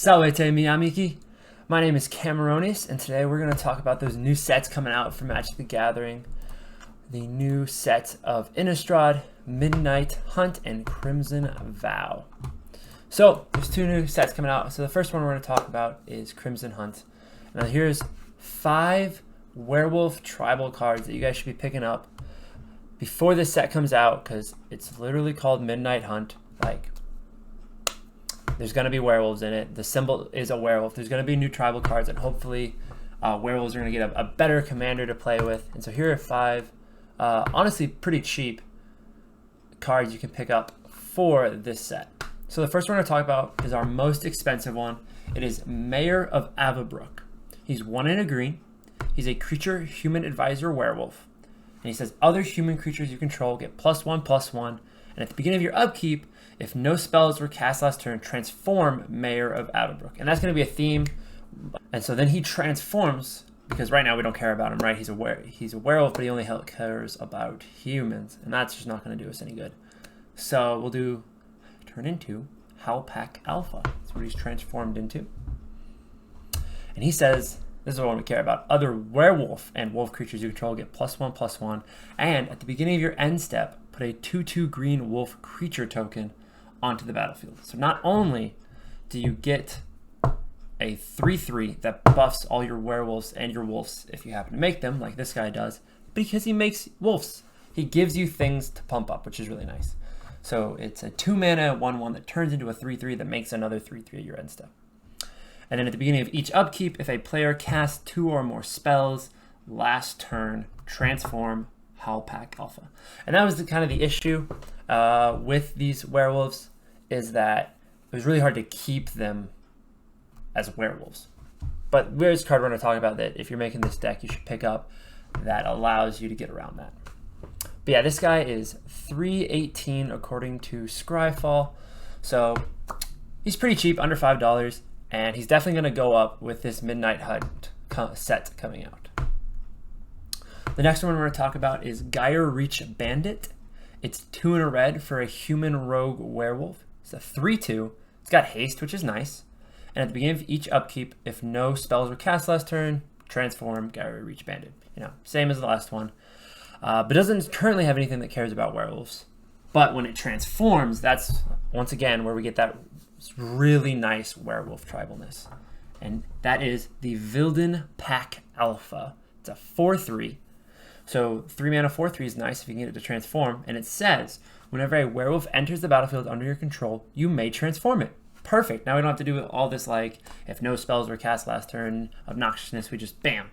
Salve mi amici, my name is Cameronis, and today we're going to talk about those new sets coming out for Magic the Gathering. The new set of Innistrad Midnight Hunt and Crimson Vow. So there's two new sets coming out. So the first one we're going to talk about is Crimson Hunt. Now here's 5 werewolf tribal cards that you guys should be picking up before this set comes out, because it's literally called Midnight Hunt. Like, there's going to be werewolves in it. The symbol is a werewolf. There's going to be new tribal cards, and hopefully werewolves are going to get a better commander to play with. And so here are 5 honestly pretty cheap cards you can pick up for this set. So the first one we're going to talk about is our most expensive one. It is Mayor of Avabrook. He's 1 in a green. He's a creature human advisor werewolf. And he says other human creatures you control get +1/+1. And at the beginning of your upkeep, if no spells were cast last turn, transform Mayor of Avabrook. And that's going to be a theme. And so then he transforms, because right now we don't care about him, right? He's a werewolf, but he only cares about humans. And that's just not going to do us any good. So we'll turn into Howlpack Alpha. That's what he's transformed into. And he says, this is what we care about. Other werewolf and wolf creatures you control get +1/+1. And at the beginning of your end step, put a 2/2 green wolf creature token onto the battlefield. So not only do you get a 3/3 that buffs all your werewolves and your wolves if you happen to make them, like this guy does, because he makes wolves. He gives you things to pump up, which is really nice. So it's a 2-mana 1/1 that turns into a 3/3 that makes another 3/3 at your end step. And then at the beginning of each upkeep, if a player casts 2 or more spells last turn, transform Howlpack Alpha. And that was kind of the issue with these werewolves, is that it was really hard to keep them as werewolves. But there's a card we're going to talk about that if you're making this deck, you should pick up that allows you to get around that. But yeah, this guy is 318 according to Scryfall. So he's pretty cheap, under $5. And he's definitely going to go up with this Midnight Hunt set coming out. The next one we're going to talk about is Werewolf Bandit. It's 2 in a red for a human rogue werewolf. It's a 3/2. It's got haste, which is nice. And at the beginning of each upkeep, if no spells were cast last turn, transform Werewolf Bandit. Same as the last one. But doesn't currently have anything that cares about werewolves. But when it transforms, that's once again where we get that really nice werewolf tribalness. And that is the Wilden Pack Alpha. It's a 4/3. So 3-mana 4/3 is nice if you can get it to transform. And it says, whenever a werewolf enters the battlefield under your control, you may transform it. Perfect. Now we don't have to do all this, like, if no spells were cast last turn, obnoxiousness, we just, bam,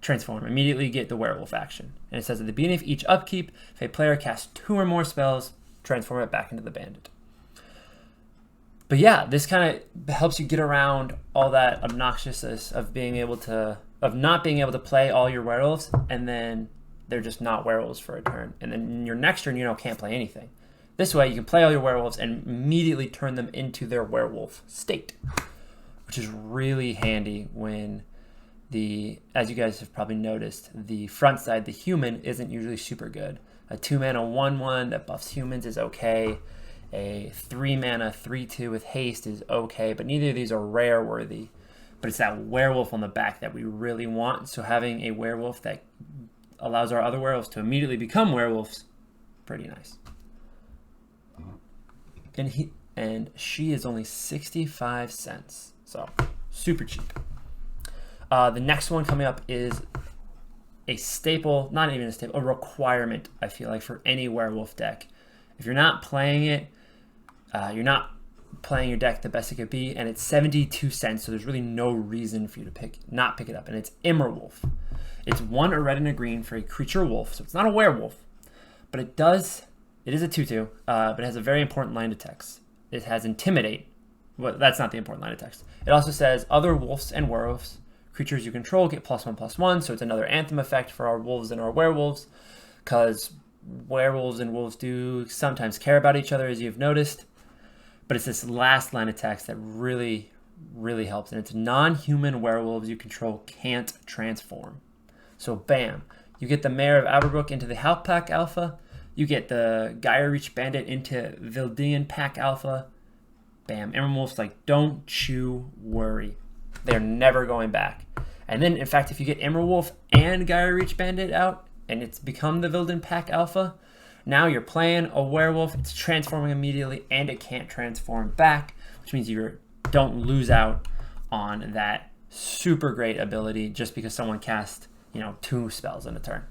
transform. Immediately get the werewolf action. And it says at the beginning of each upkeep, if a player casts 2 or more spells, transform it back into the bandit. But yeah, this kind of helps you get around all that obnoxiousness of not being able to play all your werewolves, and then they're just not werewolves for a turn. And then your next turn, can't play anything. This way, you can play all your werewolves and immediately turn them into their werewolf state, which is really handy when as you guys have probably noticed, the front side, the human, isn't usually super good. A 2-mana 1/1 that buffs humans is okay. A 3-mana 3/2 with haste is okay, but neither of these are rare worthy. But it's that werewolf on the back that we really want. So having a werewolf that allows our other werewolves to immediately become werewolves, pretty nice. And she is only 65 cents, so super cheap. The next one coming up is a staple, not even a staple, a requirement, I feel like, for any werewolf deck. If you're not playing it, you're not playing your deck the best it could be, and it's 72 cents, so there's really no reason for you to not pick it up. And it's Immerwolf. It's 1 a red and a green for a creature wolf, so it's not a werewolf, but it is a 2/2, but it has a very important line of text. It has Intimidate. Well, that's not the important line of text. It also says other wolves and werewolves creatures you control get +1/+1, so it's another anthem effect for our wolves and our werewolves, because werewolves and wolves do sometimes care about each other, as you've noticed. But it's this last line of text that really, really helps. And it's non-human werewolves you control can't transform. So bam, you get the Mayor of Avabrook into the Howlpack Alpha. You get the Werewolf Bandit into Wilden Pack Alpha. bam. Emerald like, don't you worry. They're never going back. And then, in fact, if you get Werewolf and Werewolf Bandit out, and it's become the Wilden Pack Alpha, now you're playing a werewolf, it's transforming immediately, and it can't transform back, which means you don't lose out on that super great ability just because someone cast, 2 spells in a turn.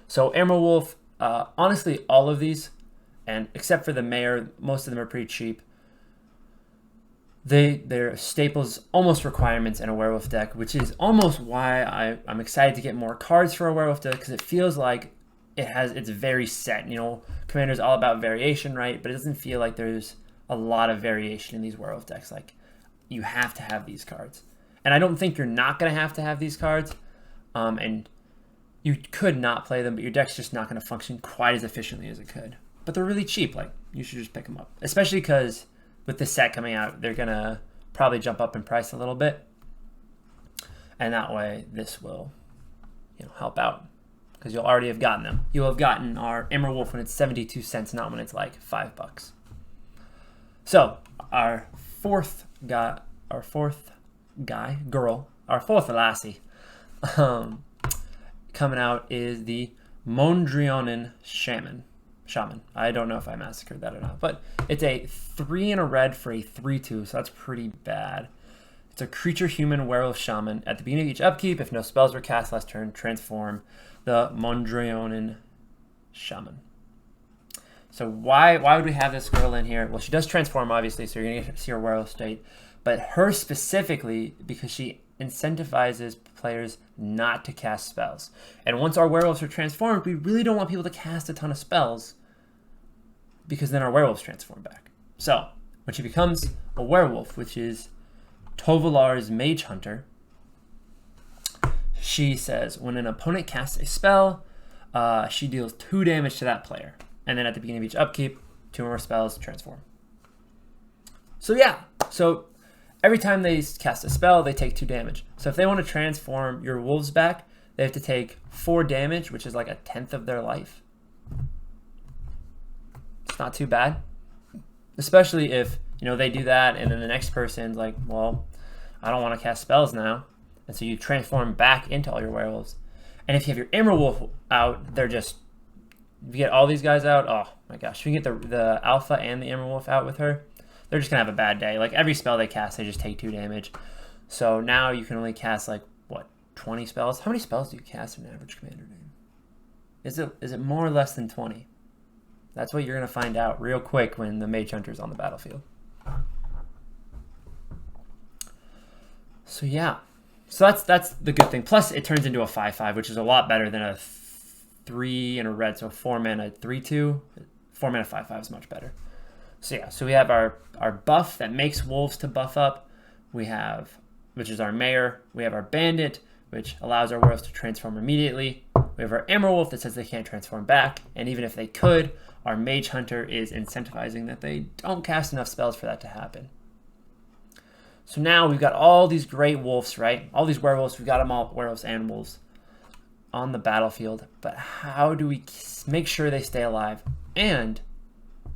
So Werewolf, honestly, all of these, and except for the Mayor, most of them are pretty cheap. They're staples, almost requirements in a werewolf deck, which is almost why I'm excited to get more cards for a werewolf deck, because it feels like it's very set. Commander's all about variation, right? But it doesn't feel like there's a lot of variation in these werewolf decks. Like, you have to have these cards. And I don't think you're not going to have these cards. And you could not play them, but your deck's just not going to function quite as efficiently as it could. But they're really cheap. Like, you should just pick them up. Especially because with the set coming out, they're going to probably jump up in price a little bit. And that way, this will help out. Because you'll already have gotten them. You'll have gotten our Werewolf when it's 72 cents, not when it's like $5. So, our fourth lassie, coming out is the Mondrianen Shaman. I don't know if I massacred that or not, but it's a 3 and a red for a 3/2, so that's pretty bad. It's a creature human werewolf shaman. At the beginning of each upkeep, if no spells were cast last turn, transform the Mondrianen Shaman. So why would we have this girl in here? Well, she does transform, obviously, so you're going to see her werewolf state. But her specifically, because she incentivizes players not to cast spells. And once our werewolves are transformed, we really don't want people to cast a ton of spells, because then our werewolves transform back. So when she becomes a werewolf, which is Tovalar's Mage Hunter, she says, when an opponent casts a spell, she deals 2 damage to that player. And then at the beginning of each upkeep, 2 more spells transform. So every time they cast a spell, they take 2 damage. So if they want to transform your wolves back, they have to take 4 damage, which is like 1/10 of their life. It's not too bad. Especially if, they do that and then the next person's like, well, I don't want to cast spells now. And so you transform back into all your werewolves. And if you have your Emerald out, they're just, if you get all these guys out, oh my gosh. If you get the Alpha and the Emerald Wolf out with her, they're just going to have a bad day. Like, every spell they cast, they just take 2 damage. So now you can only cast, 20 spells? How many spells do you cast in an average commander game? Is it more or less than 20? That's what you're going to find out real quick when the Mage Hunter's on the battlefield. So yeah. So that's the good thing. Plus, it turns into a 5/5, which is a lot better than a 3 and a red. So 4 mana 3/2. 4 mana 5/5 is much better. So yeah, so we have our buff that makes wolves to buff up. We have, which is our Mayor. We have our Bandit, which allows our werewolves to transform immediately. We have our Emerald Wolf that says they can't transform back. And even if they could, our Mage Hunter is incentivizing that they don't cast enough spells for that to happen. So now we've got all these great wolves, right? All these werewolves, we've got them all, werewolves and wolves, on the battlefield. But how do we make sure they stay alive and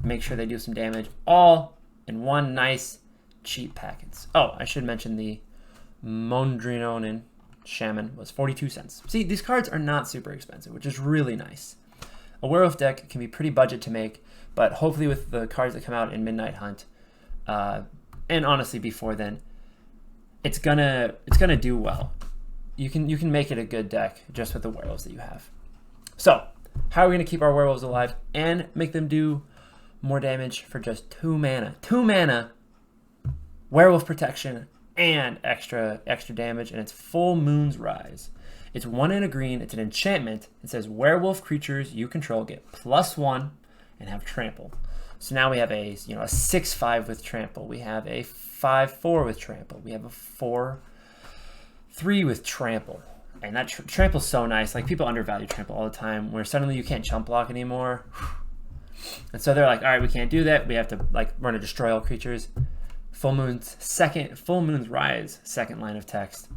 make sure they do some damage, all in one nice, cheap package? Oh, I should mention the Mondrianen Shaman was 42 cents. See, these cards are not super expensive, which is really nice. A werewolf deck can be pretty budget to make, but hopefully with the cards that come out in Midnight Hunt, and honestly before then, it's gonna do well. You can make it a good deck just with the werewolves that you have. So how are we gonna keep our werewolves alive and make them do more damage for just 2 mana? 2 mana, Werewolf Protection, and extra damage, and it's Full Moon's Rise. It's 1 and a green. It's an enchantment. It says werewolf creatures you control get +1 and have trample. So now we have a 6/5 with trample. We have a 5/4 with trample. We have a 4/3 with trample. And that trample's so nice. Like, people undervalue trample all the time, where suddenly you can't chump block anymore. And so they're like, all right, we can't do that. We have to run to destroy all creatures. Full Moon's Rise, second line of text.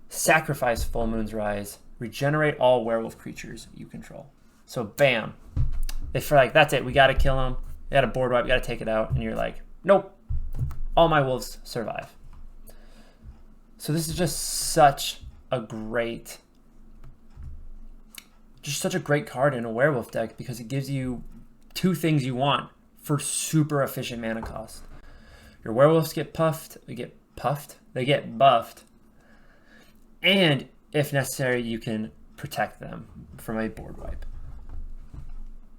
Sacrifice Full Moon's Rise. Regenerate all werewolf creatures you control. So bam. If that's it, we got to kill them. You got a board wipe, you got to take it out, and you're like, nope, all my wolves survive. So this is just such a great card in a werewolf deck because it gives you two things you want for super efficient mana cost. Your werewolves get they get buffed, and if necessary, you can protect them from a board wipe.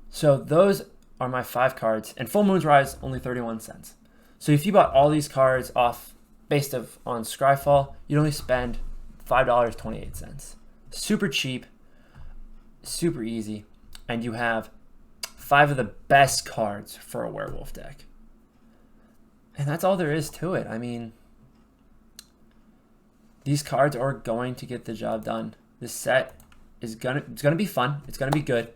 So those are my 5 cards, and Full Moon's Rise only 31 cents. So if you bought all these cards based on Scryfall, you'd only spend $5.28. Super cheap, super easy, and you have 5 of the best cards for a werewolf deck. And that's all there is to it. I mean, these cards are going to get the job done. This set is it's gonna be fun. It's gonna be good,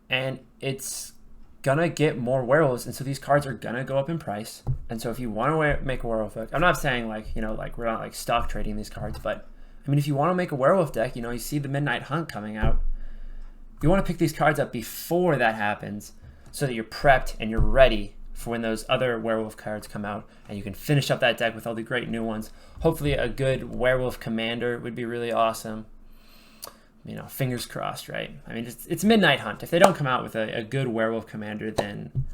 and it's gonna get more werewolves. And so these cards are gonna go up in price. And so if you want to make a werewolf deck, I'm not saying like we're not like stock trading these cards, but I mean if you want to make a werewolf deck, you see the Midnight Hunt coming out. You want to pick these cards up before that happens, so that you're prepped and you're ready for when those other werewolf cards come out, and you can finish up that deck with all the great new ones. Hopefully a good werewolf commander would be really awesome. Fingers crossed, right? I mean, it's Midnight Hunt. If they don't come out with a good werewolf commander, then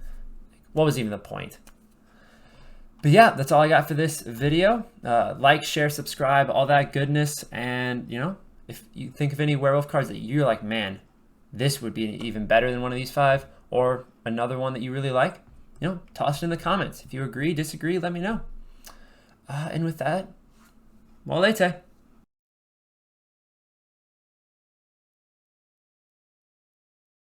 what was even the point? But yeah, that's all I got for this video. Like, share, subscribe, all that goodness. And, if you think of any werewolf cards that you're like, man, this would be even better than one of these 5, or another one that you really like, toss it in the comments. If you agree, disagree, let me know. And with that, molete.